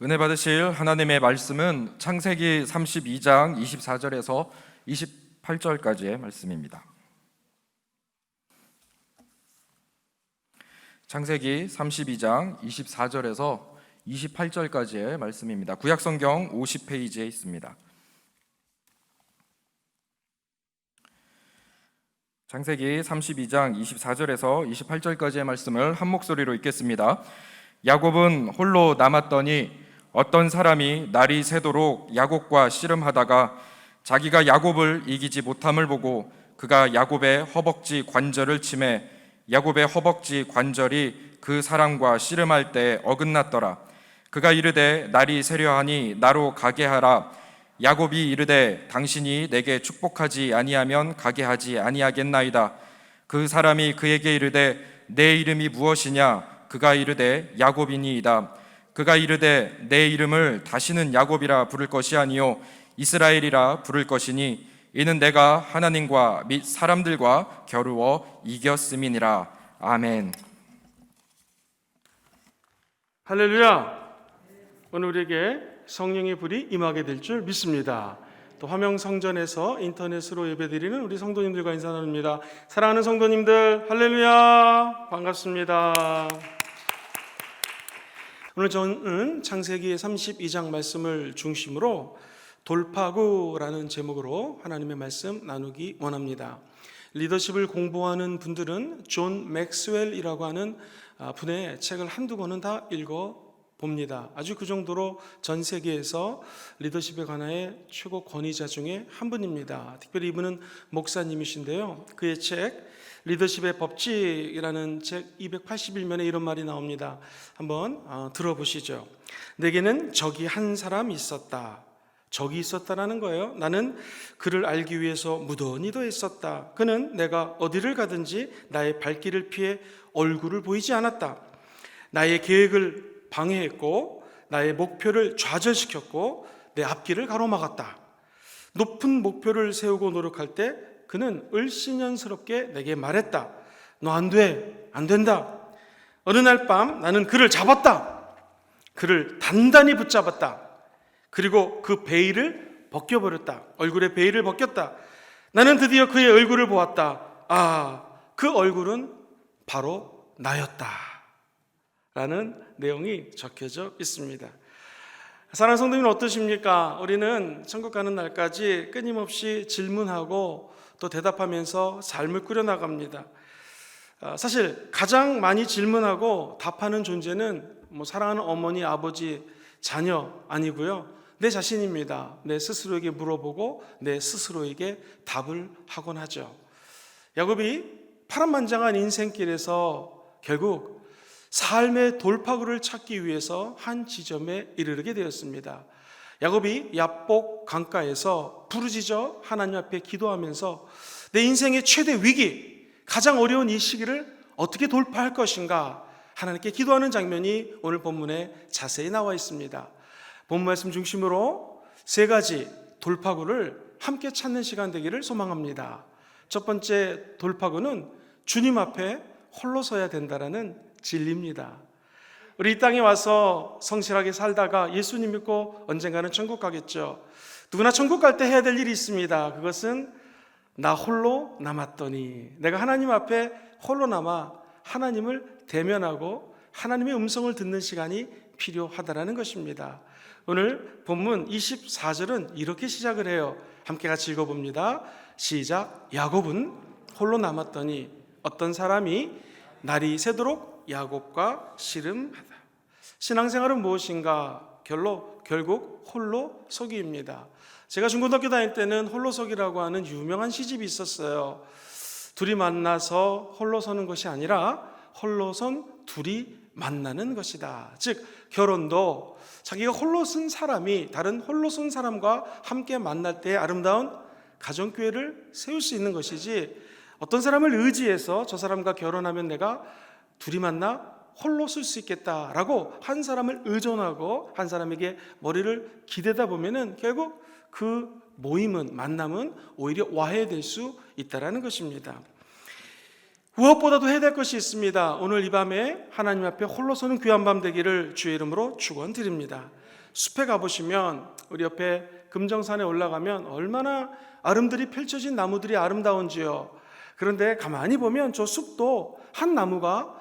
은혜 받으실 하나님의 말씀은 창세기 32장 24절에서 28절까지의 말씀입니다. 창세기 32장 24절에서 28절까지의 말씀입니다. 구약성경 50페이지에 있습니다. 창세기 32장 24절에서 28절까지의 말씀을 한 목소리로 읽겠습니다. 야곱은 홀로 남았더니 어떤 사람이 날이 새도록 야곱과 씨름하다가 자기가 야곱을 이기지 못함을 보고 그가 야곱의 허벅지 관절을 치매 야곱의 허벅지 관절이 그 사람과 씨름할 때 어긋났더라. 그가 이르되 날이 새려하니 나로 가게 하라. 야곱이 이르되 당신이 내게 축복하지 아니하면 가게 하지 아니하겠나이다. 그 사람이 그에게 이르되 내 이름이 무엇이냐? 그가 이르되 야곱이니이다. 그가 이르되 내 이름을 다시는 야곱이라 부를 것이 아니요 이스라엘이라 부를 것이니 이는 내가 하나님과 및 사람들과 겨루어 이겼음이니라. 아멘. 할렐루야. 오늘 우리에게 성령의 불이 임하게 될 줄 믿습니다. 또 화명성전에서 인터넷으로 예배드리는 우리 성도님들과 인사 나눕니다. 사랑하는 성도님들, 할렐루야, 반갑습니다. 오늘 저는 창세기 32장 말씀을 중심으로 돌파구라는 제목으로 하나님의 말씀 나누기 원합니다. 리더십을 공부하는 분들은 존 맥스웰이라고 하는 분의 책을 한두 권은 다 읽어봅니다. 아주 그 정도로 전 세계에서 리더십에 관하여 최고 권위자 중에 한 분입니다. 특별히 이분은 목사님이신데요. 그의 책 리더십의 법칙이라는 책 281면에 이런 말이 나옵니다. 한번 들어보시죠. 내게는 적이 한 사람이 있었다. 적이 있었다라는 거예요. 나는 그를 알기 위해서 무던히도 애썼다. 그는 내가 어디를 가든지 나의 발길을 피해 얼굴을 보이지 않았다. 나의 계획을 방해했고 나의 목표를 좌절시켰고 내 앞길을 가로막았다. 높은 목표를 세우고 노력할 때 그는 을씨년스럽게 내게 말했다. 너 안 돼, 안 된다. 어느 날 밤 나는 그를 잡았다. 그를 단단히 붙잡았다. 그리고 그 베일을 벗겨버렸다. 얼굴에 베일을 벗겼다. 나는 드디어 그의 얼굴을 보았다. 그 얼굴은 바로 나였다. 라는 내용이 적혀져 있습니다. 사랑하는 성도님은 어떠십니까? 우리는 천국 가는 날까지 끊임없이 질문하고 또 대답하면서 삶을 꾸려나갑니다. 사실 가장 많이 질문하고 답하는 존재는 사랑하는 어머니, 아버지, 자녀 아니고요. 내 자신입니다. 내 스스로에게 물어보고 내 스스로에게 답을 하곤 하죠. 야곱이 파란만장한 인생길에서 결국 삶의 돌파구를 찾기 위해서 한 지점에 이르게 되었습니다. 야곱이 야복 강가에서 부르짖어 하나님 앞에 기도하면서 내 인생의 최대 위기, 가장 어려운 이 시기를 어떻게 돌파할 것인가 하나님께 기도하는 장면이 오늘 본문에 자세히 나와 있습니다. 본문 말씀 중심으로 세 가지 돌파구를 함께 찾는 시간 되기를 소망합니다. 첫 번째 돌파구는 주님 앞에 홀로 서야 된다라는 진리입니다. 우리 이 땅에 와서 성실하게 살다가 예수님 믿고 언젠가는 천국 가겠죠. 누구나 천국 갈 때 해야 될 일이 있습니다. 그것은 나 홀로 남았더니, 내가 하나님 앞에 홀로 남아 하나님을 대면하고 하나님의 음성을 듣는 시간이 필요하다라는 것입니다. 오늘 본문 24절은 이렇게 시작을 해요. 함께 같이 읽어봅니다. 시작. 야곱은 홀로 남았더니 어떤 사람이 날이 새도록 야곱과 씨름하다. 신앙생활은 무엇인가? 결국 홀로 서기입니다. 제가 중고등학교 다닐 때는 홀로서기라고 하는 유명한 시집이 있었어요. 둘이 만나서 홀로 서는 것이 아니라 홀로선 둘이 만나는 것이다. 즉 결혼도 자기가 홀로 쓴 사람이 다른 홀로 쓴 사람과 함께 만날 때 아름다운 가정교회를 세울 수 있는 것이지, 어떤 사람을 의지해서 저 사람과 결혼하면 내가 둘이 만나 홀로 쓸 수 있겠다라고 한 사람을 의존하고 한 사람에게 머리를 기대다 보면은 결국 그 모임은, 만남은 오히려 와해될 수 있다라는 것입니다. 무엇보다도 해야 될 것이 있습니다. 오늘 이 밤에 하나님 앞에 홀로 서는 귀한 밤 되기를 주의 이름으로 축원드립니다. 숲에 가보시면 우리 옆에 금정산에 올라가면 얼마나 아름드리 펼쳐진 나무들이 아름다운지요. 그런데 가만히 보면 저 숲도 한 나무가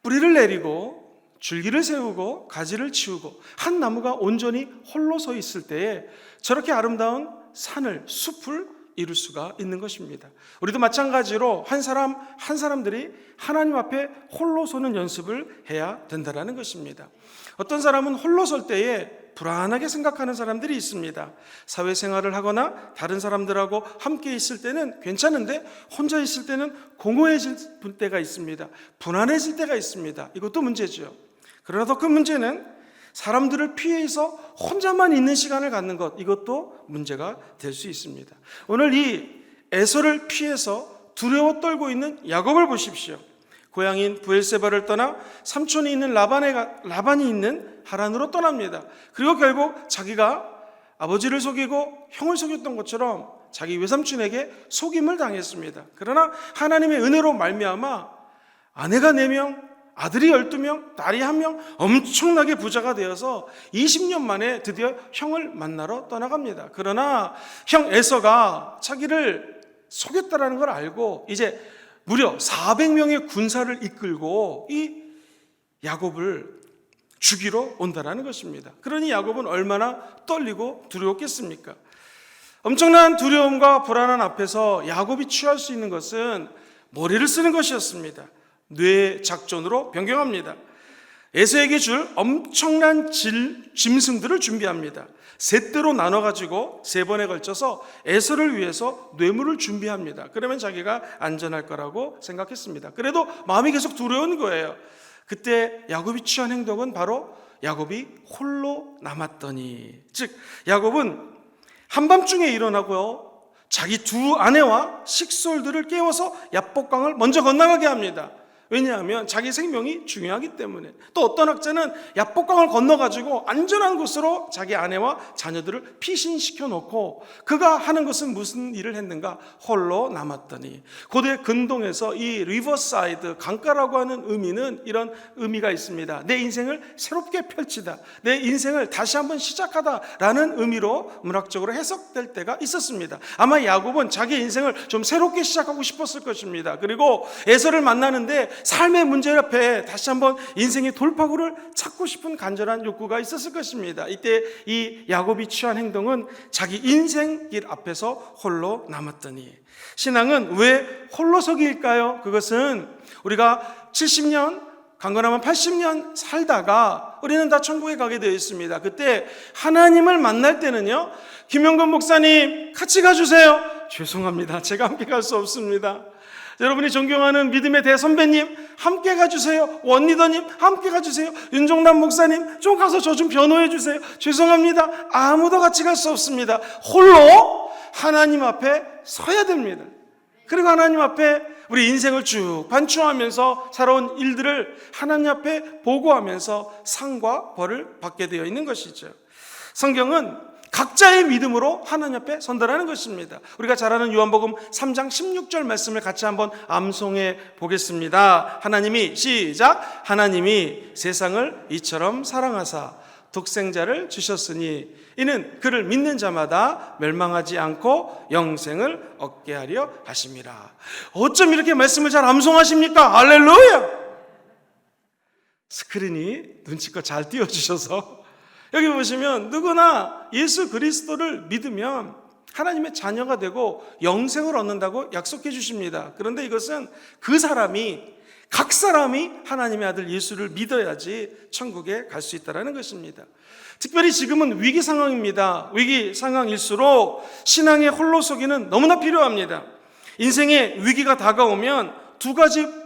뿌리를 내리고 줄기를 세우고 가지를 치우고 한 나무가 온전히 홀로 서 있을 때에 저렇게 아름다운 산을, 숲을 이룰 수가 있는 것입니다. 우리도 마찬가지로 한 사람들이 하나님 앞에 홀로 서는 연습을 해야 된다는 것입니다. 어떤 사람은 홀로 설 때에 불안하게 생각하는 사람들이 있습니다. 사회생활을 하거나 다른 사람들하고 함께 있을 때는 괜찮은데 혼자 있을 때는 공허해질 때가 있습니다. 불안해질 때가 있습니다. 이것도 문제죠. 그러나 더 큰 문제는 사람들을 피해서 혼자만 있는 시간을 갖는 것, 이것도 문제가 될 수 있습니다. 오늘 이 에서를 피해서 두려워 떨고 있는 야곱을 보십시오. 고향인 브엘세바를 떠나 삼촌이 있는 라반이 있는 하란으로 떠납니다. 그리고 결국 자기가 아버지를 속이고 형을 속였던 것처럼 자기 외삼촌에게 속임을 당했습니다. 그러나 하나님의 은혜로 말미암아 아내가 4명, 아들이 12명, 딸이 1명, 엄청나게 부자가 되어서 20년 만에 드디어 형을 만나러 떠나갑니다. 그러나 형 에서가 자기를 속였다라는 걸 알고 이제 무려 400명의 군사를 이끌고 이 야곱을 죽이러 온다라는 것입니다. 그러니 야곱은 얼마나 떨리고 두려웠겠습니까? 엄청난 두려움과 불안한 앞에서 야곱이 취할 수 있는 것은 머리를 쓰는 것이었습니다. 뇌 작전으로 변경합니다. 에서에게 줄 엄청난 짐승들을 준비합니다. 3대로 나눠가지고 3번에 걸쳐서 에서를 위해서 뇌물을 준비합니다. 그러면 자기가 안전할 거라고 생각했습니다. 그래도 마음이 계속 두려운 거예요. 그때 야곱이 취한 행동은 바로 야곱이 홀로 남았더니, 즉 야곱은 한밤중에 일어나고요, 자기 2 아내와 식솔들을 깨워서 야복강을 먼저 건너가게 합니다. 왜냐하면 자기 생명이 중요하기 때문에. 또 어떤 학자는 야복강을 건너가지고 안전한 곳으로 자기 아내와 자녀들을 피신시켜 놓고 그가 하는 것은 무슨 일을 했는가? 홀로 남았더니. 고대 근동에서 이 리버사이드, 강가라고 하는 의미는 이런 의미가 있습니다. 내 인생을 새롭게 펼치다, 내 인생을 다시 한번 시작하다라는 의미로 문학적으로 해석될 때가 있었습니다. 아마 야곱은 자기 인생을 좀 새롭게 시작하고 싶었을 것입니다. 그리고 에서를 만나는데 삶의 문제 앞에 다시 한번 인생의 돌파구를 찾고 싶은 간절한 욕구가 있었을 것입니다. 이때 이 야곱이 취한 행동은 자기 인생 길 앞에서 홀로 남았더니. 신앙은 왜 홀로서기일까요? 그것은 우리가 70년, 강건하면 80년 살다가 우리는 다 천국에 가게 되어 있습니다. 그때 하나님을 만날 때는요, 김영건 목사님 같이 가주세요. 죄송합니다, 제가 함께 갈 수 없습니다. 여러분이 존경하는 믿음의 대선배님 함께 가주세요. 원리더님 함께 가주세요. 윤종남 목사님 좀 가서 저 좀 변호해 주세요. 죄송합니다, 아무도 같이 갈 수 없습니다. 홀로 하나님 앞에 서야 됩니다. 그리고 하나님 앞에 우리 인생을 쭉 반추하면서 살아온 일들을 하나님 앞에 보고하면서 상과 벌을 받게 되어 있는 것이죠. 성경은 각자의 믿음으로 하나님 앞에 선다라는 것입니다. 우리가 잘 아는 요한복음 3장 16절 말씀을 같이 한번 암송해 보겠습니다. 하나님이, 시작, 하나님이 세상을 이처럼 사랑하사 독생자를 주셨으니 이는 그를 믿는 자마다 멸망하지 않고 영생을 얻게 하려 하심이라. 어쩜 이렇게 말씀을 잘 암송하십니까? 할렐루야! 스크린이 눈치껏 잘 띄워주셔서 여기 보시면 누구나 예수 그리스도를 믿으면 하나님의 자녀가 되고 영생을 얻는다고 약속해 주십니다. 그런데 이것은 각 사람이 하나님의 아들 예수를 믿어야지 천국에 갈 수 있다는 것입니다. 특별히 지금은 위기 상황입니다. 위기 상황일수록 신앙의 홀로서기는 너무나 필요합니다. 인생의 위기가 다가오면 2가지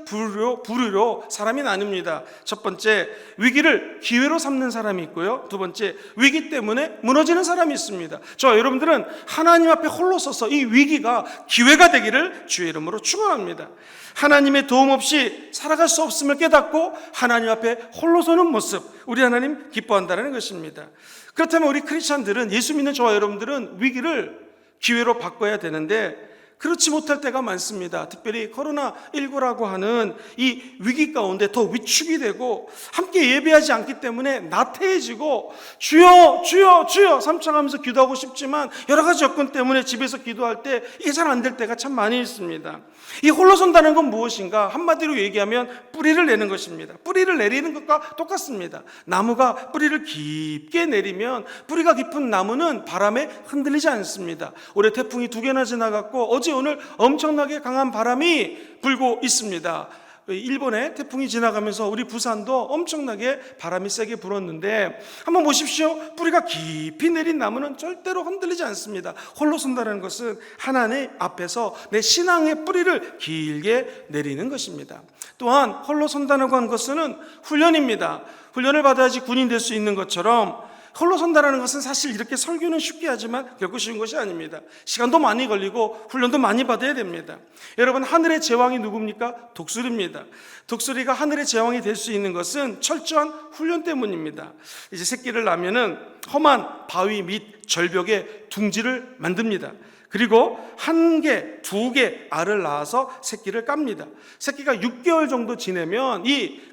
부류로 사람이 나뉩니다. 첫 번째, 위기를 기회로 삼는 사람이 있고요. 2번째, 위기 때문에 무너지는 사람이 있습니다. 저와 여러분들은 하나님 앞에 홀로 서서 이 위기가 기회가 되기를 주의 이름으로 축원합니다. 하나님의 도움 없이 살아갈 수 없음을 깨닫고 하나님 앞에 홀로 서는 모습, 우리 하나님 기뻐한다는 것입니다. 그렇다면 우리 크리스찬들은, 예수 믿는 저와 여러분들은 위기를 기회로 바꿔야 되는데 그렇지 못할 때가 많습니다. 특별히 코로나19라고 하는 이 위기 가운데 더 위축이 되고 함께 예배하지 않기 때문에 나태해지고 주여 주여 주여 삼창하면서 기도하고 싶지만 여러 가지 여건 때문에 집에서 기도할 때 이게 잘 안 될 때가 참 많이 있습니다. 이 홀로 선다는 건 무엇인가? 한마디로 얘기하면 뿌리를 내는 것입니다. 뿌리를 내리는 것과 똑같습니다. 나무가 뿌리를 깊게 내리면 뿌리가 깊은 나무는 바람에 흔들리지 않습니다. 올해 태풍이 2개나 지나갔고 어제 오늘 엄청나게 강한 바람이 불고 있습니다. 일본에 태풍이 지나가면서 우리 부산도 엄청나게 바람이 세게 불었는데 한번 보십시오. 뿌리가 깊이 내린 나무는 절대로 흔들리지 않습니다. 홀로 선다는 것은 하나님 앞에서 내 신앙의 뿌리를 길게 내리는 것입니다. 또한 홀로 선다는 것은 훈련입니다. 훈련을 받아야지 군인 될 수 있는 것처럼 홀로 선다라는 것은 사실 이렇게 설교는 쉽게 하지만 결코 쉬운 것이 아닙니다. 시간도 많이 걸리고 훈련도 많이 받아야 됩니다. 여러분, 하늘의 제왕이 누굽니까? 독수리입니다. 독수리가 하늘의 제왕이 될 수 있는 것은 철저한 훈련 때문입니다. 이제 새끼를 낳으면은 험한 바위 및 절벽에 둥지를 만듭니다. 그리고 1개, 2개 알을 낳아서 새끼를 깝니다. 새끼가 6개월 정도 지내면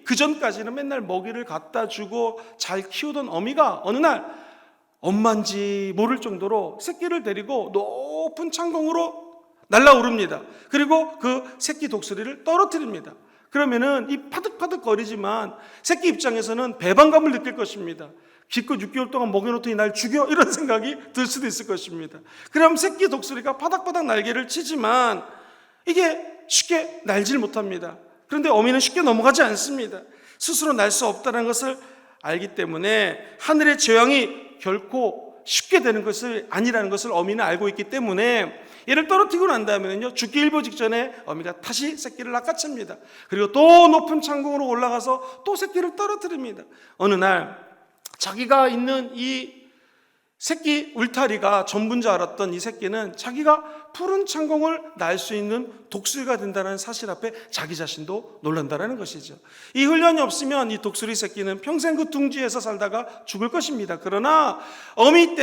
그 전까지는 맨날 먹이를 갖다 주고 잘 키우던 어미가 어느 날 엄마인지 모를 정도로 새끼를 데리고 높은 창공으로 날아오릅니다. 그리고 그 새끼 독수리를 떨어뜨립니다. 그러면은 이 파득파득 거리지만 새끼 입장에서는 배반감을 느낄 것입니다. 기껏 6개월 동안 먹여놓더니 날 죽여? 이런 생각이 들 수도 있을 것입니다. 그럼 새끼 독수리가 바닥바닥 날개를 치지만 이게 쉽게 날질 못합니다. 그런데 어미는 쉽게 넘어가지 않습니다. 스스로 날 수 없다는 것을 알기 때문에 하늘의 제왕이 결코 쉽게 되는 것을 아니라는 것을 어미는 알고 있기 때문에 얘를 떨어뜨리고 난 다음에는요, 죽기 일보 직전에 어미가 다시 새끼를 낚아챕니다. 그리고 또 높은 창공으로 올라가서 또 새끼를 떨어뜨립니다. 어느 날 자기가 있는 이 새끼 울타리가 전부인 줄 알았던 이 새끼는 자기가 푸른 창공을 날 수 있는 독수리가 된다는 사실 앞에 자기 자신도 놀란다는 것이죠. 이 훈련이 없으면 이 독수리 새끼는 평생 그 둥지에서 살다가 죽을 것입니다. 그러나 어미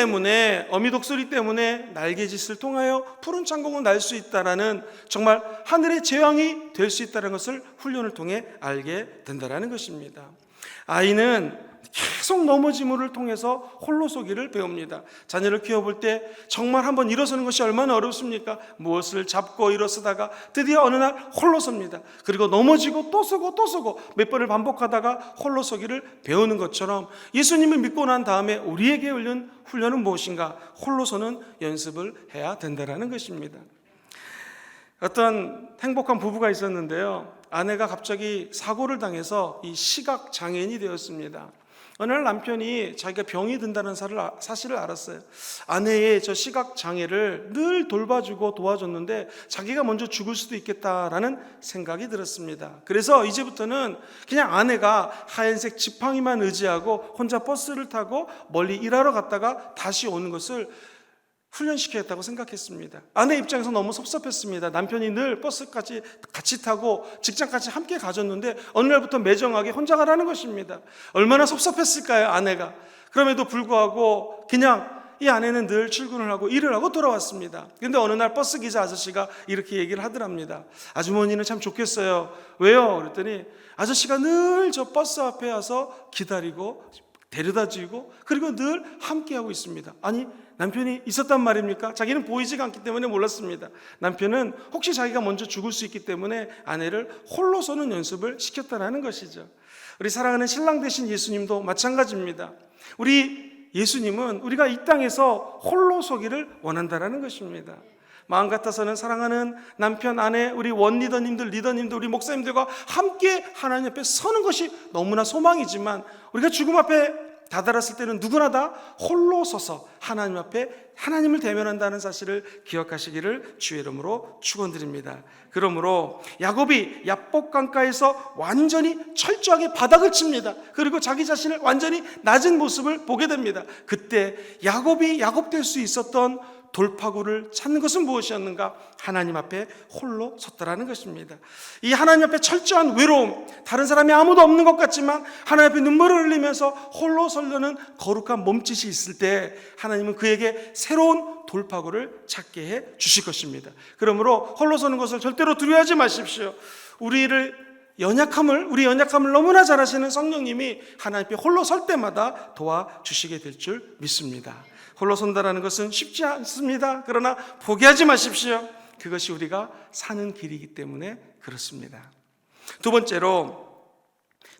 독수리 때문에 날개짓을 통하여 푸른 창공을 날 수 있다는 정말 하늘의 제왕이 될 수 있다는 것을 훈련을 통해 알게 된다는 것입니다. 아이는 계속 넘어짐을 통해서 홀로 서기를 배웁니다. 자녀를 키워볼 때 정말 한번 일어서는 것이 얼마나 어렵습니까? 무엇을 잡고 일어서다가 드디어 어느 날 홀로 섭니다. 그리고 넘어지고 또 서고 또 서고 몇 번을 반복하다가 홀로 서기를 배우는 것처럼 예수님을 믿고 난 다음에 우리에게 훈련은 무엇인가? 홀로 서는 연습을 해야 된다는 것입니다. 어떤 행복한 부부가 있었는데요, 아내가 갑자기 사고를 당해서 이 시각 장애인이 되었습니다. 어느 날 남편이 자기가 병이 든다는 사실을 알았어요. 아내의 저 시각 장애를 늘 돌봐주고 도와줬는데 자기가 먼저 죽을 수도 있겠다라는 생각이 들었습니다. 그래서 이제부터는 그냥 아내가 하얀색 지팡이만 의지하고 혼자 버스를 타고 멀리 일하러 갔다가 다시 오는 것을 훈련시켜야겠다고 생각했습니다. 아내 입장에서 너무 섭섭했습니다. 남편이 늘 버스까지 같이 타고 직장까지 함께 가줬는데 어느 날부터 매정하게 혼자 가라는 것입니다. 얼마나 섭섭했을까요, 아내가. 그럼에도 불구하고 그냥 이 아내는 늘 출근을 하고 일을 하고 돌아왔습니다. 그런데 어느 날 버스 기사 아저씨가 이렇게 얘기를 하더랍니다. 아주머니는 참 좋겠어요. 왜요? 그랬더니 아저씨가 늘 저 버스 앞에 와서 기다리고 데려다주고 그리고 늘 함께하고 있습니다. 아니, 남편이 있었단 말입니까? 자기는 보이지가 않기 때문에 몰랐습니다. 남편은 혹시 자기가 먼저 죽을 수 있기 때문에 아내를 홀로 서는 연습을 시켰다는 것이죠. 우리 사랑하는 신랑 되신 예수님도 마찬가지입니다. 우리 예수님은 우리가 이 땅에서 홀로 서기를 원한다는 것입니다. 마음 같아서는 사랑하는 남편, 아내, 우리 원리더님들, 리더님들, 우리 목사님들과 함께 하나님 앞에 서는 것이 너무나 소망이지만 우리가 죽음 앞에 다다랐을 때는 누구나 다 홀로 서서 하나님 앞에 하나님을 대면한다는 사실을 기억하시기를 주의 이름으로 축원드립니다. 그러므로 야곱이 야복 강가에서 완전히 철저하게 바닥을 칩니다. 그리고 자기 자신을 완전히 낮은 모습을 보게 됩니다. 그때 야곱이 야곱 될 수 있었던 돌파구를 찾는 것은 무엇이었는가? 하나님 앞에 홀로 섰다라는 것입니다. 이 하나님 앞에 철저한 외로움, 다른 사람이 아무도 없는 것 같지만 하나님 앞에 눈물을 흘리면서 홀로 서려는 거룩한 몸짓이 있을 때 하나님은 그에게 새로운 돌파구를 찾게 해 주실 것입니다. 그러므로 홀로 서는 것을 절대로 두려워하지 마십시오. 우리 연약함을 너무나 잘 아시는 성령님이 하나님 앞에 홀로 설 때마다 도와주시게 될 줄 믿습니다. 홀로 선다라는 것은 쉽지 않습니다. 그러나 포기하지 마십시오. 그것이 우리가 사는 길이기 때문에 그렇습니다. 두 번째로,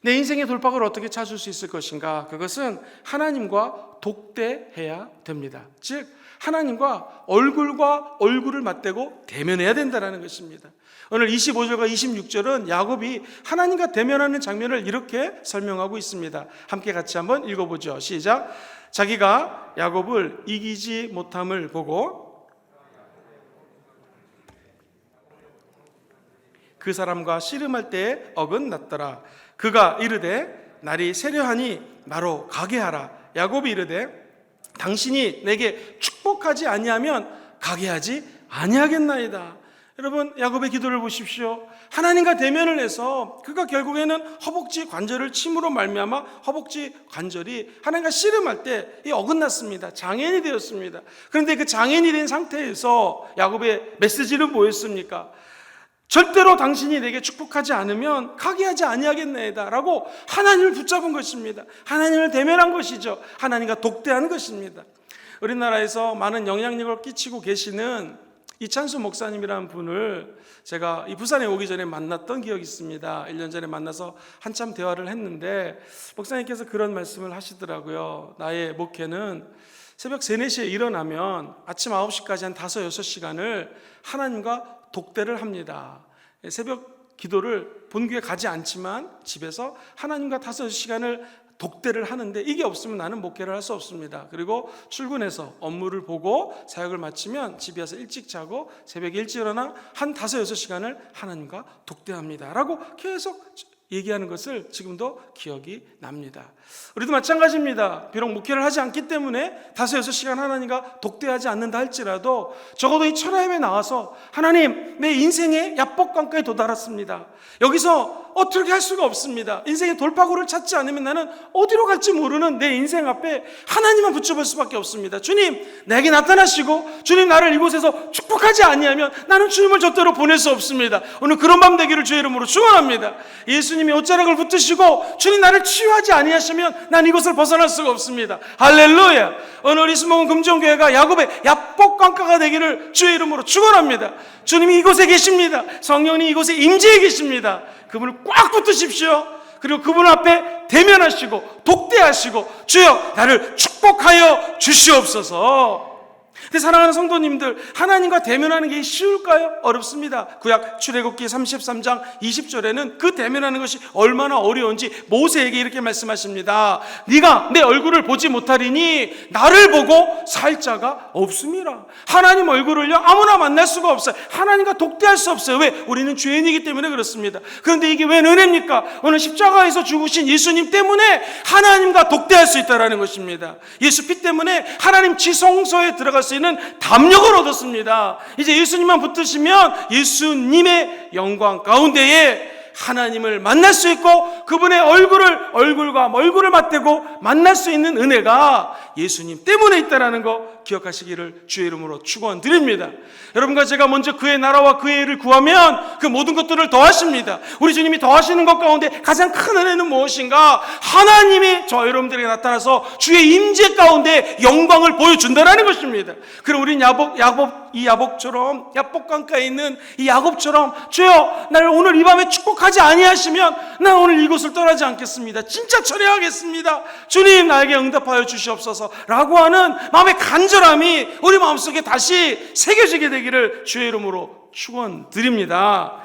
내 인생의 돌파구를 어떻게 찾을 수 있을 것인가? 그것은 하나님과 독대해야 됩니다. 즉 하나님과 얼굴을 맞대고 대면해야 된다는 것입니다. 오늘 25절과 26절은 야곱이 하나님과 대면하는 장면을 이렇게 설명하고 있습니다. 함께 같이 한번 읽어보죠. 시작. 자기가 야곱을 이기지 못함을 보고 그 사람과 씨름할 때에 어긋났더라. 그가 이르되 날이 세려하니 나로 가게 하라. 야곱이 이르되 당신이 내게 축복하지 아니하면 가게 하지 아니하겠나이다. 여러분, 야곱의 기도를 보십시오. 하나님과 대면을 해서 그가 결국에는 허벅지 관절을 침으로 말미암아 허벅지 관절이 하나님과 씨름할 때 어긋났습니다. 장애인이 되었습니다. 그런데 그 장애인이 된 상태에서 야곱의 메시지는 뭐였습니까? 절대로 당신이 내게 축복하지 않으면 가게 하지 아니하겠나이다 라고 하나님을 붙잡은 것입니다. 하나님을 대면한 것이죠. 하나님과 독대한 것입니다. 우리나라에서 많은 영향력을 끼치고 계시는 이찬수 목사님이라는 분을 제가 이 부산에 오기 전에 만났던 기억이 있습니다. 1년 전에 만나서 한참 대화를 했는데 목사님께서 그런 말씀을 하시더라고요. 나의 목회는 새벽 3, 4시에 일어나면 아침 9시까지 한 5, 6시간을 하나님과 독대를 합니다. 새벽 기도를 본교에 가지 않지만 집에서 하나님과 5, 6시간을 독대를 하는데 이게 없으면 나는 목회를 할 수 없습니다. 그리고 출근해서 업무를 보고 사역을 마치면 집에 와서 일찍 자고 새벽에 일찍 일어나 한 5, 6시간을 하나님과 독대합니다 라고 계속 얘기하는 것을 지금도 기억이 납니다. 우리도 마찬가지입니다. 비록 목회를 하지 않기 때문에 5, 6시간 하나님과 독대하지 않는다 할지라도 적어도 이 철야임에 나와서 하나님, 내 인생의 야복강가에 도달했습니다. 여기서 어떻게 할 수가 없습니다. 인생의 돌파구를 찾지 않으면 나는 어디로 갈지 모르는 내 인생 앞에 하나님만 붙여볼 수밖에 없습니다. 주님, 내게 나타나시고 주님 나를 이곳에서 축복하지 아니하면 나는 주님을 저대로 보낼 수 없습니다. 오늘 그런 밤 되기를 주의 이름으로 축원합니다. 예수님이 옷자락을 붙으시고 주님 나를 치유하지 아니하시면 난 이곳을 벗어날 수가 없습니다. 할렐루야. 오늘 이스목은 금정교회가 야곱의 야복강가가 되기를 주의 이름으로 축원합니다. 주님이 이곳에 계십니다. 성령이 이곳에 임재해 계십니다. 그분을 꽉 붙으십시오. 그리고 그분 앞에 대면하시고 독대하시고 주여 나를 축복하여 주시옵소서. 근데 사랑하는 성도님들, 하나님과 대면하는 게 쉬울까요? 어렵습니다. 구약 출애굽기 33장 20절에는 그 대면하는 것이 얼마나 어려운지 모세에게 이렇게 말씀하십니다. 네가 내 얼굴을 보지 못하리니 나를 보고 살 자가 없음이라. 하나님 얼굴을요 아무나 만날 수가 없어요. 하나님과 독대할 수 없어요. 왜? 우리는 죄인이기 때문에 그렇습니다. 그런데 이게 웬 은혜입니까? 오늘 십자가에서 죽으신 예수님 때문에 하나님과 독대할 수 있다는 것입니다. 예수 피 때문에 하나님 지성소에 들어갈 수 있는 담력을 얻었습니다. 이제 예수님만 붙으시면 예수님의 영광 가운데에 하나님을 만날 수 있고 그분의 얼굴을 맞대고 만날 수 있는 은혜가 예수님 때문에 있다는 거 기억하시기를 주의 이름으로 축원드립니다. 여러분과 제가 먼저 그의 나라와 그의 일을 구하면 그 모든 것들을 더하십니다. 우리 주님이 더하시는 것 가운데 가장 큰 은혜는 무엇인가? 하나님이 저 여러분들에게 나타나서 주의 임재 가운데 영광을 보여준다는 것입니다. 그럼 우린 야복처럼 야복강가에 있는 이 야곱처럼 주여 나를 오늘 이 밤에 축복하지 아니하시면 나 오늘 이곳을 떠나지 않겠습니다. 진짜 철회하겠습니다. 주님 나에게 응답하여 주시옵소서 라고 하는 마음의 간절함이 우리 마음속에 다시 새겨지게 되기를 주의 이름으로 축원드립니다.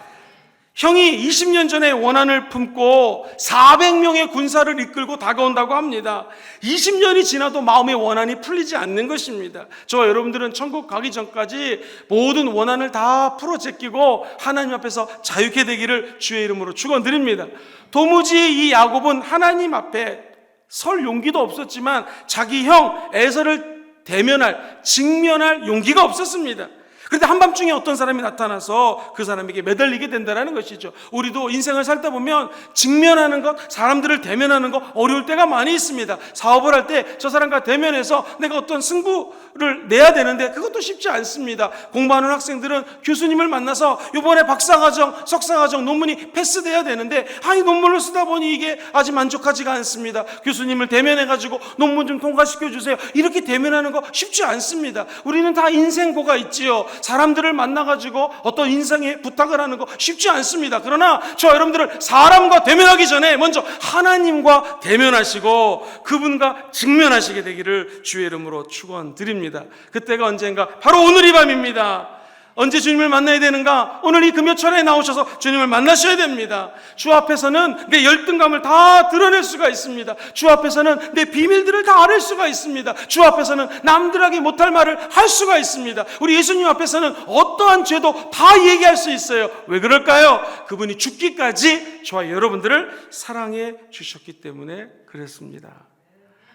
형이 20년 전에 원한을 품고 400명의 군사를 이끌고 다가온다고 합니다. 20년이 지나도 마음의 원한이 풀리지 않는 것입니다. 저와 여러분들은 천국 가기 전까지 모든 원한을 다 풀어 제끼고 하나님 앞에서 자유케 되기를 주의 이름으로 축원드립니다. 도무지 이 야곱은 하나님 앞에 설 용기도 없었지만 자기 형 에서를 대면할, 직면할 용기가 없었습니다. 그런데 한밤중에 어떤 사람이 나타나서 그 사람에게 매달리게 된다는 것이죠. 우리도 인생을 살다 보면 직면하는 것, 사람들을 대면하는 것 어려울 때가 많이 있습니다. 사업을 할 때 저 사람과 대면해서 내가 어떤 승부를 내야 되는데 그것도 쉽지 않습니다. 공부하는 학생들은 교수님을 만나서 이번에 박사과정, 석사과정 논문이 패스돼야 되는데 이 논문을 쓰다 보니 이게 아직 만족하지가 않습니다. 교수님을 대면해가지고 논문 좀 통과시켜 주세요. 이렇게 대면하는 거 쉽지 않습니다. 우리는 다 인생고가 있지요. 사람들을 만나가지고 어떤 인생에 부탁을 하는 거 쉽지 않습니다. 그러나 저 여러분들을 사람과 대면하기 전에 먼저 하나님과 대면하시고 그분과 직면하시게 되기를 주의 이름으로 축원드립니다. 그때가 언젠가? 바로 오늘 이 밤입니다. 언제 주님을 만나야 되는가? 오늘 이 금요철에 나오셔서 주님을 만나셔야 됩니다. 주 앞에서는 내 열등감을 다 드러낼 수가 있습니다. 주 앞에서는 내 비밀들을 다 앓을 수가 있습니다. 주 앞에서는 남들에게 못할 말을 할 수가 있습니다. 우리 예수님 앞에서는 어떠한 죄도 다 얘기할 수 있어요. 왜 그럴까요? 그분이 죽기까지 저와 여러분들을 사랑해 주셨기 때문에 그랬습니다.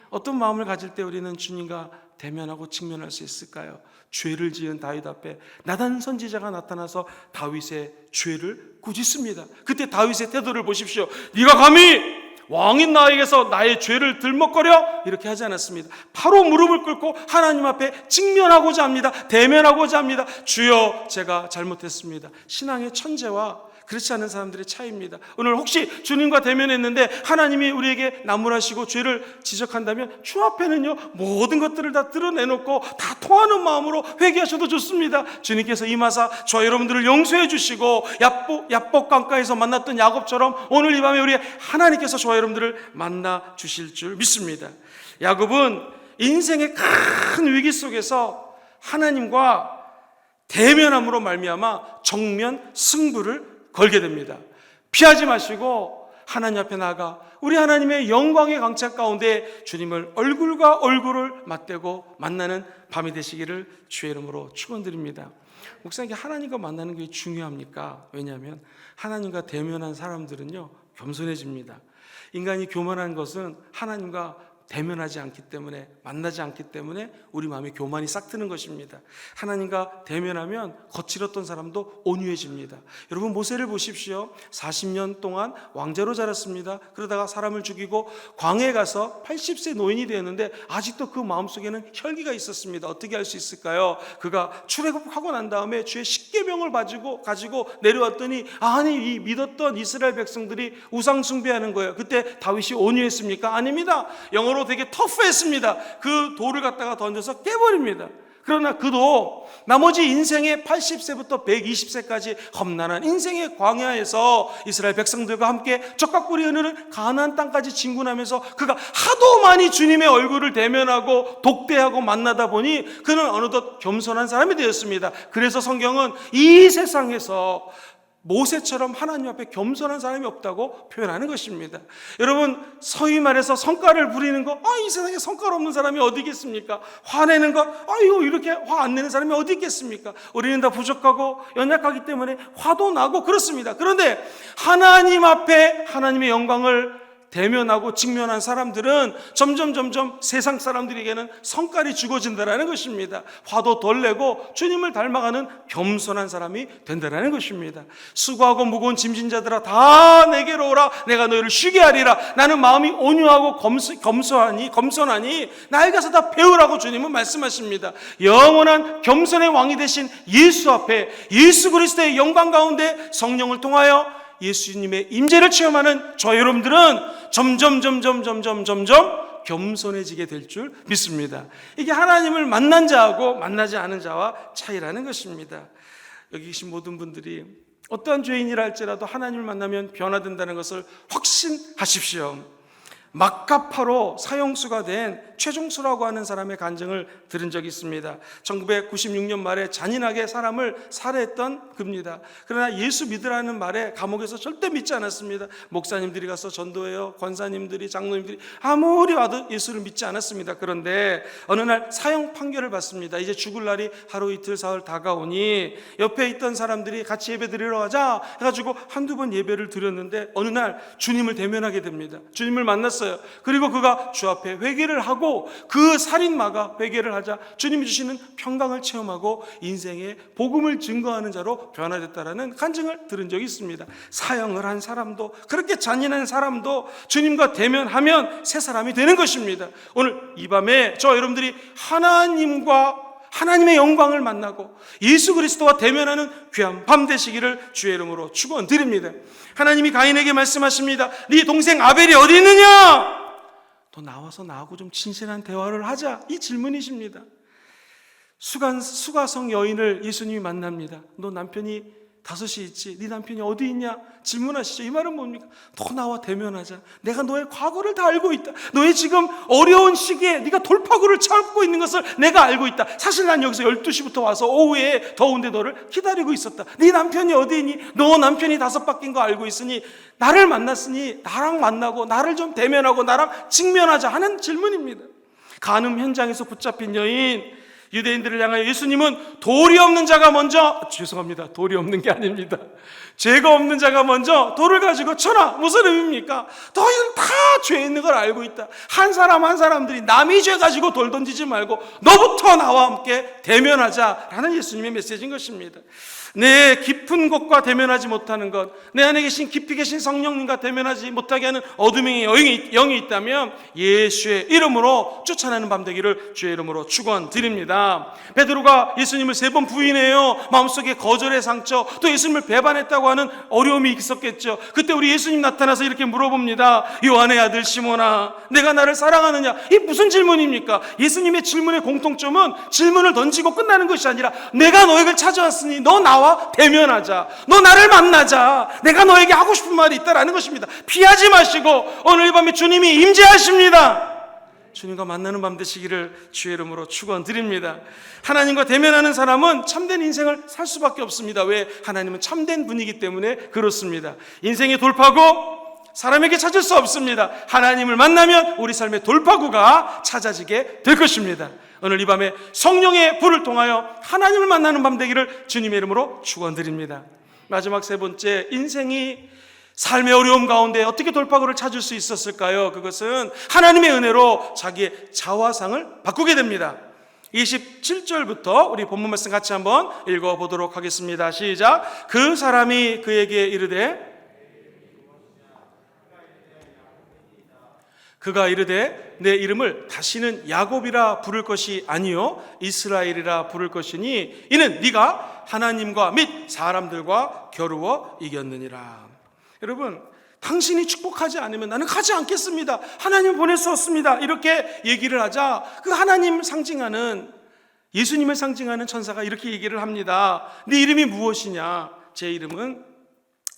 어떤 마음을 가질 때 우리는 주님과 대면하고 직면할 수 있을까요? 죄를 지은 다윗 앞에 나단 선지자가 나타나서 다윗의 죄를 꾸짖습니다. 그때 다윗의 태도를 보십시오. 네가 감히 왕인 나에게서 나의 죄를 들먹거려? 이렇게 하지 않았습니다. 바로 무릎을 꿇고 하나님 앞에 직면하고자 합니다. 대면하고자 합니다. 주여, 제가 잘못했습니다. 신앙의 천재와 그렇지 않은 사람들의 차이입니다. 오늘 혹시 주님과 대면했는데 하나님이 우리에게 나무라시고 죄를 지적한다면 주 앞에는요 모든 것들을 다 드러내놓고 다 통하는 마음으로 회개하셔도 좋습니다. 주님께서 임하사 저와 여러분들을 용서해 주시고 야복 강가에서 만났던 야곱처럼 오늘 이 밤에 우리 하나님께서 저와 여러분들을 만나 주실 줄 믿습니다. 야곱은 인생의 큰 위기 속에서 하나님과 대면함으로 말미암아 정면 승부를 걸게 됩니다. 피하지 마시고 하나님 앞에 나아가 우리 하나님의 영광의 강착 가운데 주님을 얼굴과 얼굴을 맞대고 만나는 밤이 되시기를 주의 이름으로 축원드립니다. 목사님께 하나님과 만나는 게 중요합니까? 왜냐하면 하나님과 대면한 사람들은요 겸손해집니다. 인간이 교만한 것은 하나님과 대면하지 않기 때문에, 만나지 않기 때문에 우리 마음에 교만이 싹 트는 것입니다. 하나님과 대면하면 거칠었던 사람도 온유해집니다. 여러분 모세를 보십시오. 40년 동안 왕자로 자랐습니다. 그러다가 사람을 죽이고 광해에 가서 80세 노인이 되었는데 아직도 그 마음속에는 혈기가 있었습니다. 어떻게 할 수 있을까요? 그가 출애굽하고 난 다음에 주의 십계명을 가지고 내려왔더니 이 믿었던 이스라엘 백성들이 우상 숭배하는 거예요. 그때 다윗이 온유했습니까? 아닙니다. 영어로 되게 터프했습니다. 그 돌을 갖다가 던져서 깨버립니다. 그러나 그도 나머지 인생의 80세부터 120세까지 험난한 인생의 광야에서 이스라엘 백성들과 함께 적과 꿀이 흐르는 가나안 땅까지 진군하면서 그가 하도 많이 주님의 얼굴을 대면하고 독대하고 만나다 보니 그는 어느덧 겸손한 사람이 되었습니다. 그래서 성경은 이 세상에서 모세처럼 하나님 앞에 겸손한 사람이 없다고 표현하는 것입니다. 여러분 소위 말해서 성과를 부리는 것, 이 세상에 성과가 없는 사람이 어디 있겠습니까? 화내는 것, 이렇게 화 안 내는 사람이 어디 있겠습니까? 우리는 다 부족하고 연약하기 때문에 화도 나고 그렇습니다. 그런데 하나님 앞에 하나님의 영광을 대면하고 직면한 사람들은 점점 세상 사람들에게는 성깔이 죽어진다는 것입니다. 화도 덜 내고 주님을 닮아가는 겸손한 사람이 된다는 것입니다. 수고하고 무거운 짐진 자들아 다 내게로 오라. 내가 너희를 쉬게 하리라. 나는 마음이 온유하고 겸손하니 나에 가서 다 배우라고 주님은 말씀하십니다. 영원한 겸손의 왕이 되신 예수 앞에 예수 그리스도의 영광 가운데 성령을 통하여 예수님의 임재를 체험하는 저 여러분들은 점점 겸손해지게 될 줄 믿습니다. 이게 하나님을 만난 자하고 만나지 않은 자와 차이라는 것입니다. 여기 계신 모든 분들이 어떠한 죄인이라 할지라도 하나님을 만나면 변화된다는 것을 확신하십시오. 막가파로 사형수가 된 최종수라고 하는 사람의 간증을 들은 적이 있습니다. 1996년 말에 잔인하게 사람을 살해했던 그입니다. 그러나 예수 믿으라는 말에 감옥에서 절대 믿지 않았습니다. 목사님들이 가서 전도해요. 권사님들이, 장로님들이 아무리 와도 예수를 믿지 않았습니다. 그런데 어느 날 사형 판결을 받습니다. 이제 죽을 날이 하루 이틀 사흘 다가오니 옆에 있던 사람들이 같이 예배 드리러 가자 해가지고 한두 번 예배를 드렸는데 어느 날 주님을 대면하게 됩니다. 주님을 만났습니다. 맞았어요. 그리고 그가 주 앞에 회개를 하고 그 살인마가 회개를 하자 주님이 주시는 평강을 체험하고 인생의 복음을 증거하는 자로 변화됐다라는 간증을 들은 적이 있습니다. 사형을 한 사람도, 그렇게 잔인한 사람도 주님과 대면하면 새 사람이 되는 것입니다. 오늘 이 밤에 저 여러분들이 하나님의 영광을 만나고 예수 그리스도와 대면하는 귀한 밤 되시기를 주의 이름으로 축원드립니다. 하나님이 가인에게 말씀하십니다. 네 동생 아벨이 어디 있느냐? 너 나와서 나하고 좀 진실한 대화를 하자. 이 질문이십니다. 수가성 여인을 예수님이 만납니다. 너 남편이 5시 있지? 네 남편이 어디 있냐? 질문하시죠. 이 말은 뭡니까? 너 나와 대면하자. 내가 너의 과거를 다 알고 있다. 너의 지금 어려운 시기에 네가 돌파구를 찾고 있는 것을 내가 알고 있다. 사실 난 여기서 12시부터 와서 오후에 더운데 너를 기다리고 있었다. 네 남편이 어디 있니? 너 남편이 5 바뀐 거 알고 있으니 나를 만났으니 나랑 만나고 나를 좀 대면하고 나랑 직면하자 하는 질문입니다. 간음 현장에서 붙잡힌 여인, 유대인들을 향하여 예수님은 돌이 없는 자가 먼저, 죄송합니다, 돌이 없는 게 아닙니다, 죄가 없는 자가 먼저 돌을 가지고 쳐라. 무슨 의미입니까? 너희들 다 죄 있는 걸 알고 있다. 한 사람 한 사람들이 남이 죄 가지고 돌 던지지 말고 너부터 나와 함께 대면하자라는 예수님의 메시지인 것입니다. 내 깊은 곳과 대면하지 못하는 것, 내 안에 계신 깊이 계신 성령님과 대면하지 못하게 하는 어둠의 영이 있다면 예수의 이름으로 쫓아내는 밤 되기를 주의 이름으로 축원드립니다. 베드로가 예수님을 3번 부인해요. 마음속에 거절의 상처, 또 예수님을 배반했다고 하는 어려움이 있었겠죠. 그때 우리 예수님 나타나서 이렇게 물어봅니다. 요한의 아들 시몬아, 내가 나를 사랑하느냐? 이 무슨 질문입니까? 예수님의 질문의 공통점은 질문을 던지고 끝나는 것이 아니라 내가 너에게 찾아왔으니 너 나와 대면하자. 너 나를 만나자. 내가 너에게 하고 싶은 말이 있다라는 것입니다. 피하지 마시고 오늘 이 밤에 주님이 임재하십니다. 주님과 만나는 밤 되시기를 주의 이름으로 축원드립니다. 하나님과 대면하는 사람은 참된 인생을 살 수밖에 없습니다. 왜? 하나님은 참된 분이기 때문에 그렇습니다. 인생의 돌파구 사람에게 찾을 수 없습니다. 하나님을 만나면 우리 삶의 돌파구가 찾아지게 될 것입니다. 오늘 이 밤에 성령의 불을 통하여 하나님을 만나는 밤 되기를 주님의 이름으로 축원드립니다. 마지막 3번째, 인생이 삶의 어려움 가운데 어떻게 돌파구를 찾을 수 있었을까요? 그것은 하나님의 은혜로 자기의 자화상을 바꾸게 됩니다. 27절부터 우리 본문 말씀 같이 한번 읽어보도록 하겠습니다. 시작. 그 사람이 그에게 이르되, 그가 이르되 내 이름을 다시는 야곱이라 부를 것이 아니요 이스라엘이라 부를 것이니 이는 네가 하나님과 및 사람들과 겨루어 이겼느니라. 여러분, 당신이 축복하지 않으면 나는 가지 않겠습니다. 하나님 보낼 수 없습니다. 이렇게 얘기를 하자 그 하나님을 상징하는, 예수님을 상징하는 천사가 이렇게 얘기를 합니다. 네 이름이 무엇이냐? 제 이름은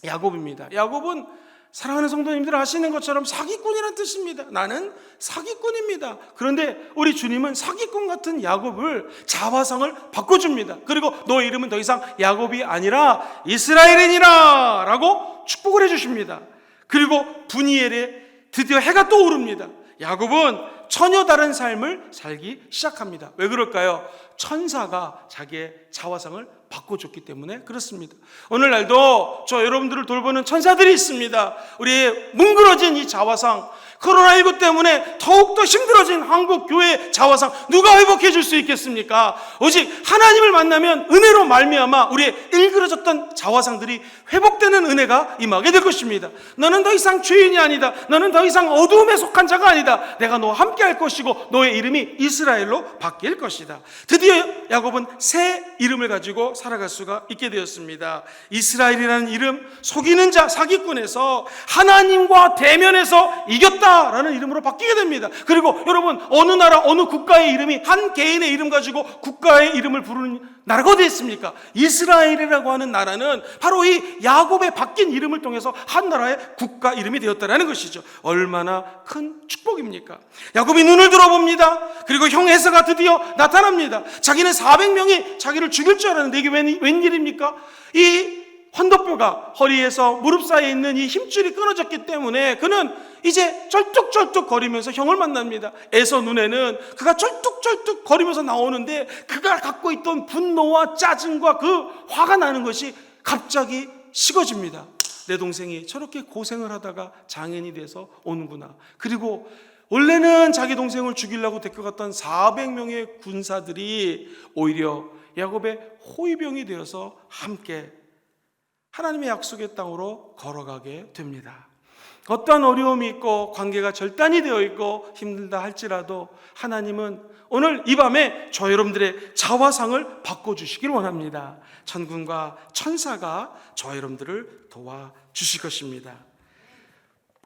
야곱입니다. 야곱은 사랑하는 성도님들 아시는 것처럼 사기꾼이라는 뜻입니다. 나는 사기꾼입니다. 그런데 우리 주님은 사기꾼 같은 야곱을 자화상을 바꿔줍니다. 그리고 너의 이름은 더 이상 야곱이 아니라 이스라엘이니라 라고 축복을 해주십니다. 그리고 분이엘에 드디어 해가 떠오릅니다. 야곱은 전혀 다른 삶을 살기 시작합니다. 왜 그럴까요? 천사가 자기의 자화상을 바꿔줬기 때문에 그렇습니다. 오늘날도 저 여러분들을 돌보는 천사들이 있습니다. 우리의 뭉그러진 이 자화상, 코로나19 때문에 더욱더 힘들어진 한국교회 자화상 누가 회복해 줄 수 있겠습니까? 오직 하나님을 만나면 은혜로 말미암아 우리의 일그러졌던 자화상들이 회복되는 은혜가 임하게 될 것입니다. 너는 더 이상 죄인이 아니다. 너는 더 이상 어두움에 속한 자가 아니다. 내가 너와 함께 할 것이고 너의 이름이 이스라엘로 바뀔 것이다. 드디어 야곱은 새 이름을 가지고 살아갈 수가 있게 되었습니다. 이스라엘이라는 이름, 속이는 자, 사기꾼에서 하나님과 대면해서 이겼다라는 이름으로 바뀌게 됩니다. 그리고 여러분, 어느 나라, 어느 국가의 이름이 한 개인의 이름 가지고 국가의 이름을 부르는 나라가 어디 있습니까? 이스라엘이라고 하는 나라는 바로 이 야곱의 바뀐 이름을 통해서 한 나라의 국가 이름이 되었다는 것이죠. 얼마나 큰 축복입니까? 야곱이 눈을 들어봅니다. 그리고 형 에서가 드디어 나타납니다. 자기는 400명이 자기를 죽일 줄 알았는데 이게 웬일입니까? 이 환도뼈가 허리에서 무릎 사이에 있는 이 힘줄이 끊어졌기 때문에 그는 이제 쩔뚝쩔뚝 거리면서 형을 만납니다. 에서 눈에는 그가 쩔뚝쩔뚝 거리면서 나오는데 그가 갖고 있던 분노와 짜증과 그 화가 나는 것이 갑자기 식어집니다. 내 동생이 저렇게 고생을 하다가 장애인이 돼서 오는구나. 그리고 원래는 자기 동생을 죽이려고 데려갔던 400명의 군사들이 오히려 야곱의 호위병이 되어서 함께 하나님의 약속의 땅으로 걸어가게 됩니다. 어떠한 어려움이 있고 관계가 절단이 되어 있고 힘들다 할지라도 하나님은 오늘 이 밤에 저 여러분들의 자화상을 바꿔주시길 원합니다. 천군과 천사가 저 여러분들을 도와주실 것입니다.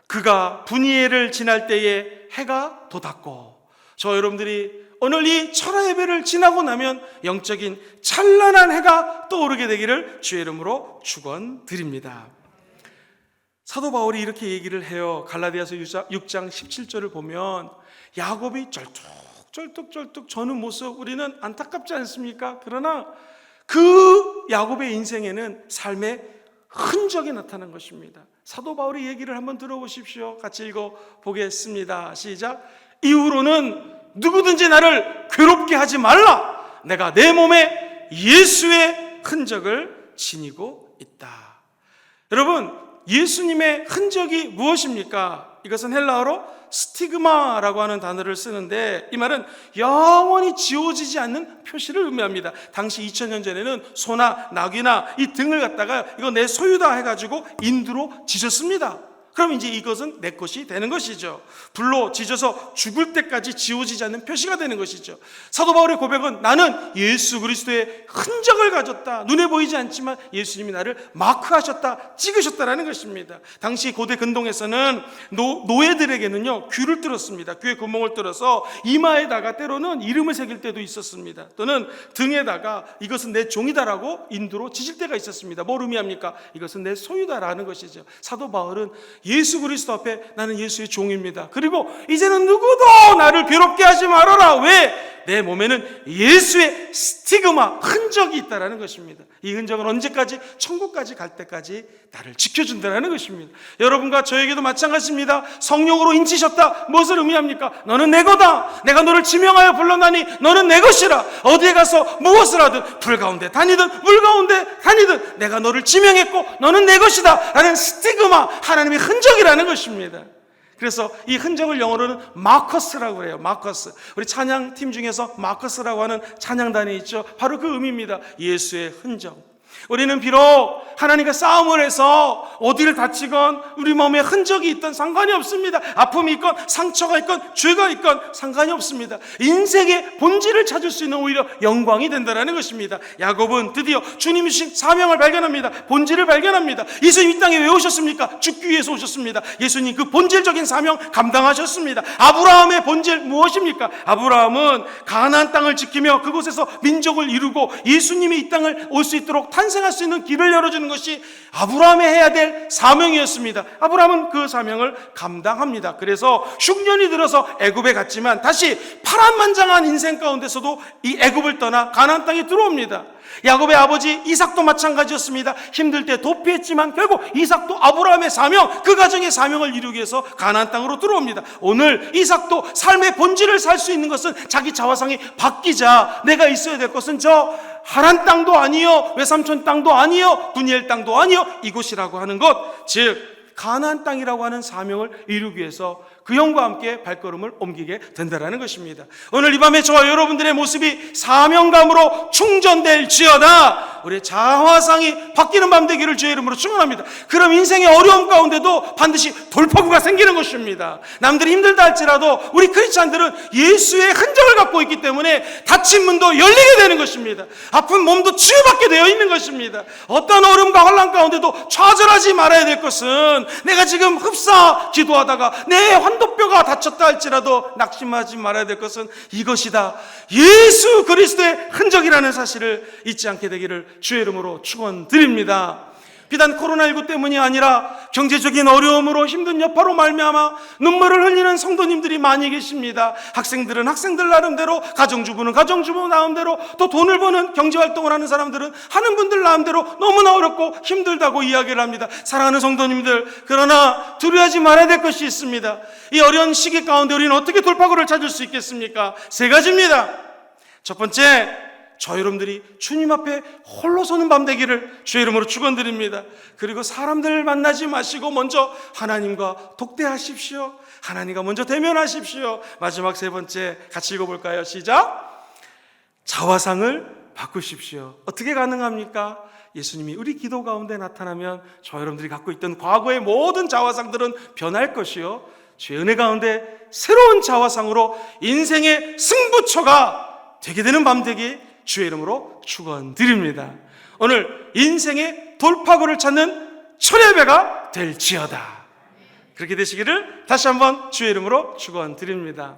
그가 분이엘을 지날 때에 해가 돋았고, 저 여러분들이 오늘 이 철야 예배를 지나고 나면 영적인 찬란한 해가 떠오르게 되기를 주의 이름으로 축원드립니다. 사도 바울이 이렇게 얘기를 해요. 갈라디아서 6장 17절을 보면 야곱이 쩔뚝쩔뚝 저는 모습 우리는 안타깝지 않습니까? 그러나 그 야곱의 인생에는 삶의 흔적이 나타난 것입니다. 사도 바울의 얘기를 한번 들어보십시오. 같이 읽어보겠습니다. 시작. 이후로는 누구든지 나를 괴롭게 하지 말라. 내가 내 몸에 예수의 흔적을 지니고 있다. 여러분, 예수님의 흔적이 무엇입니까? 이것은 헬라어로 스티그마라고 하는 단어를 쓰는데, 이 말은 영원히 지워지지 않는 표시를 의미합니다. 당시 2000년 전에는 소나 나귀나 이 등을 갖다가 이거 내 소유다 해가지고 인두로 지졌습니다. 그럼 이제 이것은 내 것이 되는 것이죠. 불로 지져서 죽을 때까지 지워지지 않는 표시가 되는 것이죠. 사도 바울의 고백은 나는 예수 그리스도의 흔적을 가졌다. 눈에 보이지 않지만 예수님이 나를 마크하셨다, 찍으셨다라는 것입니다. 당시 고대 근동에서는 노예들에게는요 귀를 뚫었습니다. 귀에 구멍을 뚫어서 이마에다가 때로는 이름을 새길 때도 있었습니다. 또는 등에다가 이것은 내 종이다라고 인두로 지질 때가 있었습니다. 뭘 의미합니까? 이것은 내 소유다라는 것이죠. 사도 바울은 예수 그리스도 앞에 나는 예수의 종입니다. 그리고 이제는 누구도 나를 괴롭게 하지 말아라. 왜? 내 몸에는 예수의 스티그마, 흔적이 있다라는 것입니다. 이 흔적은 언제까지? 천국까지 갈 때까지 나를 지켜준다라는 것입니다. 여러분과 저에게도 마찬가지입니다. 성령으로 인치셨다. 무엇을 의미합니까? 너는 내 거다. 내가 너를 지명하여 불러나니 너는 내 것이라. 어디에 가서 무엇을 하든 불 가운데 다니든 물 가운데 다니든 내가 너를 지명했고 너는 내 것이다 라는 스티그마, 하나님의 흔적이라는 것입니다. 그래서 이 흔적을 영어로는 마커스라고 그래요. 마커스. 우리 찬양팀 중에서 마커스라고 하는 찬양단이 있죠. 바로 그 의미입니다. 예수의 흔적. 우리는 비록 하나님과 싸움을 해서 어디를 다치건 우리 몸에 흔적이 있던 상관이 없습니다. 아픔이 있건 상처가 있건 죄가 있건 상관이 없습니다. 인생의 본질을 찾을 수 있는 오히려 영광이 된다는 것입니다. 야곱은 드디어 주님이 주신 사명을 발견합니다. 본질을 발견합니다. 예수님 이 땅에 왜 오셨습니까? 죽기 위해서 오셨습니다. 예수님 그 본질적인 사명 감당하셨습니다. 아브라함의 본질 무엇입니까? 아브라함은 가나안 땅을 지키며 그곳에서 민족을 이루고 예수님이 이 땅을 올 수 있도록 탄생할 수 있는 길을 열어주는 것이 아브라함이 해야 될 사명이었습니다. 아브라함은 그 사명을 감당합니다. 그래서 흉년이 들어서 애굽에 갔지만 다시 파란만장한 인생 가운데서도 이 애굽을 떠나 가나안 땅에 들어옵니다. 야곱의 아버지 이삭도 마찬가지였습니다. 힘들 때 도피했지만 결국 이삭도 아브라함의 사명, 그 가정의 사명을 이루기 위해서 가나안 땅으로 들어옵니다. 오늘 이삭도 삶의 본질을 살 수 있는 것은 자기 자화상이 바뀌자 내가 있어야 될 것은 저 하란 땅도 아니요, 외삼촌 땅도 아니요, 분이엘 땅도 아니요, 이곳이라고 하는 것, 즉 가나안 땅이라고 하는 사명을 이루기 위해서 그 영과 함께 발걸음을 옮기게 된다는 것입니다. 오늘 이 밤에 저와 여러분들의 모습이 사명감으로 충전될지어다 우리의 자화상이 바뀌는 밤 되기를 주의 이름으로 축원합니다. 그럼 인생의 어려움 가운데도 반드시 돌파구가 생기는 것입니다. 남들이 힘들다 할지라도 우리 크리스찬들은 예수의 흔적을 갖고 있기 때문에 닫힌 문도 열리게 되는 것입니다. 아픈 몸도 치유받게 되어 있는 것입니다. 어떤 어려움과 혼란 가운데도 좌절하지 말아야 될 것은 내가 지금 흡사 기도하다가 내 환도뼈가 다쳤다 할지라도 낙심하지 말아야 될 것은 이것이다. 예수 그리스도의 흔적이라는 사실을 잊지 않게 되기를 주의 이름으로 축원드립니다. 비단 코로나19 때문이 아니라 경제적인 어려움으로 힘든 여파로 말미암아 눈물을 흘리는 성도님들이 많이 계십니다. 학생들은 학생들 나름대로, 가정주부는 가정주부 나름대로, 또 돈을 버는 경제활동을 하는 사람들은 하는 분들 나름대로 너무나 어렵고 힘들다고 이야기를 합니다. 사랑하는 성도님들, 그러나 두려워하지 말아야 될 것이 있습니다. 이 어려운 시기 가운데 우리는 어떻게 돌파구를 찾을 수 있겠습니까? 세 가지입니다. 첫 번째, 저 여러분들이 주님 앞에 홀로 서는 밤 되기를 주의 이름으로 축원드립니다. 그리고 사람들 만나지 마시고 먼저 하나님과 독대하십시오. 하나님과 먼저 대면하십시오. 마지막 세 번째 같이 읽어볼까요? 시작. 자화상을 바꾸십시오. 어떻게 가능합니까? 예수님이 우리 기도 가운데 나타나면 저 여러분들이 갖고 있던 과거의 모든 자화상들은 변할 것이요, 주의 은혜 가운데 새로운 자화상으로 인생의 승부처가 되게 되는 밤 되기 주의 이름으로 축원드립니다. 오늘 인생의 돌파구를 찾는 철야배가 될지어다. 그렇게 되시기를 다시 한번 주의 이름으로 축원드립니다.